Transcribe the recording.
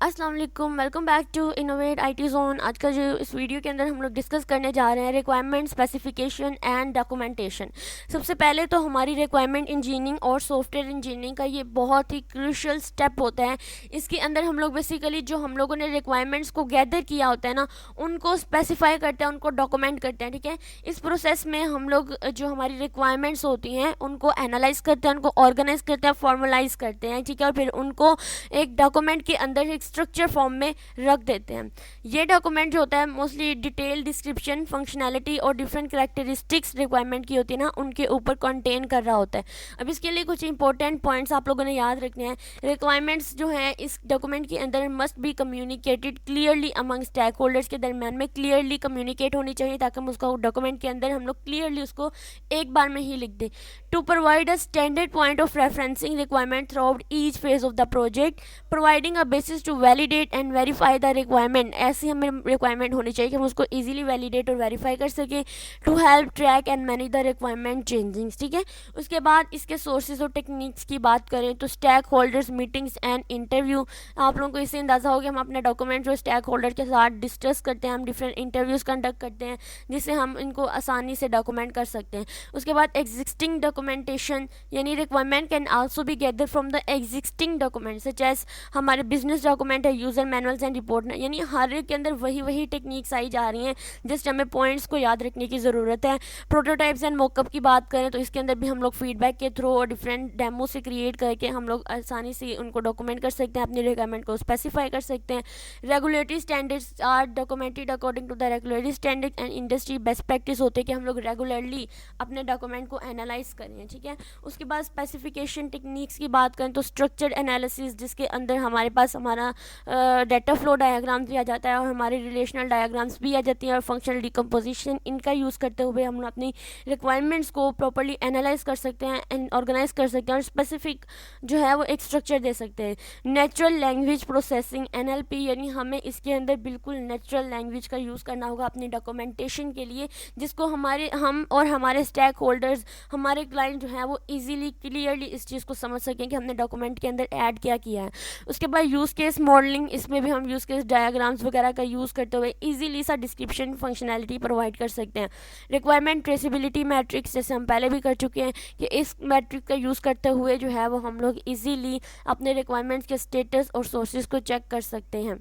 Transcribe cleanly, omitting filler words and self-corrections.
अस्सलाम वालेकुम, welcome back to innovate IT zone. आज का जो इस वीडियो के अंदर हम लोग डिस्कस करने जा रहे हैं रिक्वायरमेंट स्पेसिफिकेशन एंड डॉक्यूमेंटेशन। सबसे पहले तो हमारी रिक्वायरमेंट इंजीनियरिंग और सॉफ्टवेयर इंजीनियरिंग का ये बहुत ही क्रूशियल स्टेप होता है। इसके अंदर हम लोग बेसिकली जो हम लोगों ने रिक्वायरमेंट्स को गैदर किया होता है ना, उनको स्पेसिफाई करते हैं, उनको डॉक्यूमेंट करते हैं। ठीक है, इस प्रोसेस में हम लोग जो हमारी रिक्वायरमेंट्स होती हैं उनको एनालाइज करते हैं, उनको ऑर्गेनाइज करते हैं, फॉर्मलाइज करते हैं। ठीक है, और फिर उनको एक डॉक्यूमेंट के अंदर एक स्ट्रक्चर फॉर्म में रख देते हैं। ये डॉक्यूमेंट जो होता है मोस्टली डिटेल डिस्क्रिप्शन, फंक्शनैलिटी और डिफरेंट कैरेक्टरिस्टिक्स रिक्वायरमेंट की होती है ना, उनके ऊपर कंटेन कर रहा होता है। अब इसके लिए कुछ इंपॉर्टेंट पॉइंट्स आप लोगों ने याद रखने हैं। रिक्वायरमेंट्स जो है इस डॉक्यूमेंट के अंदर must be communicated clearly among stakeholders के दरमियान में क्लियरली कम्युनिकेट होनी चाहिए, ताकि हम उसको डॉक्यूमेंट के अंदर हम लोग क्लियरली उसको एक बार में ही लिख दें। To provide a standard point of referencing requirement throughout each phase of the project, providing a basis to validate and verify the requirement. ऐसी हमें रिक्वायरमेंट होनी चाहिए कि हम उसको इजीली वैलिडेट और वेरीफाई कर सकें। To help track and manage the requirement changings. ठीक है, उसके बाद इसके सोर्सेज और टेक्निक्स की बात करें तो stack holders meetings and interview. आप लोगों को इससे अंदाज़ा हो कि हम अपने डॉक्यूमेंट जो स्टैक होल्डर के साथ डिस्कस करते हैं, हम डिफरेंट इंटरव्यूज़ कंडक्ट करते हैं जिससे हम इनको आसानी से डॉक्यूमेंट कर सकते हैं। उसके बाद एग्जिस्टिंग डॉक्यूमेंटेशन, यानी requirement can also be gather from the existing document such as हमारे बिजनेस डॉक्यूमेंट है, यूज़र मैनुअल्स एंड रिपोर्ट, यानी हर एक के अंदर वही टेक्निक्स आई जा रही हैं। जस्ट हमें पॉइंट्स को याद रखने की ज़रूरत है। प्रोटोटाइप्स एंड मॉकअप की बात करें तो इसके अंदर भी हम लोग फीडबैक के थ्रू और डिफरेंट डेमो से क्रिएट करके हम लोग आसानी से उनको डॉक्यूमेंट कर सकते हैं, अपनी रिक्वायरमेंट को स्पेसिफाई कर सकते हैं। Regulatory standards are documented according to the regulatory standard and industry best practice होते हैं कि हम लोग रेगुलरली अपने डॉक्यूमेंट को एनालाइज करें। ठीक है, उसके बाद स्पेसिफिकेशन टेक्निक्स की बात करें तो स्ट्रक्चर्ड एनालिसिस, जिसके अंदर हमारे पास हमारा डाटा फ्लो डायग्राम्स भी आ जाता है और हमारे रिलेशनल डायग्राम्स भी आ जाती हैं, और फंक्शनल डिकम्पोजिशन इनका यूज़ करते हुए हम अपनी रिक्वायरमेंट्स को प्रॉपर्ली एनालाइज कर सकते हैं एंड ऑर्गेनाइज कर सकते हैं, और स्पेसिफिक जो है वो एक स्ट्रक्चर दे सकते हैं। नेचुरल लैंग्वेज प्रोसेसिंग NLP, यानी हमें इसके अंदर बिल्कुल नेचुरल लैंग्वेज का यूज़ करना होगा अपनी डॉक्यूमेंटेशन के लिए, जिसको हम और हमारे स्टैक होल्डर्स, हमारे क्लाइंट जो है वो ईजिली क्लियरली इस चीज़ को समझ सकें कि हमने डॉक्यूमेंट के अंदर ऐड क्या किया है। उसके बाद यूज़ केस मॉडलिंग, इसमें भी हम यूज़ केस डायग्राम्स वगैरह का यूज़ करते हुए इजीली सा डिस्क्रिप्शन फंक्शनैलिटी प्रोवाइड कर सकते हैं। रिक्वायरमेंट ट्रेसिबिलिटी मैट्रिक्स, जैसे हम पहले भी कर चुके हैं कि इस मैट्रिक का यूज़ करते हुए जो है वो हम लोग इजीली अपने रिक्वायरमेंट्स के स्टेटस और सोर्सेज को चेक कर सकते हैं।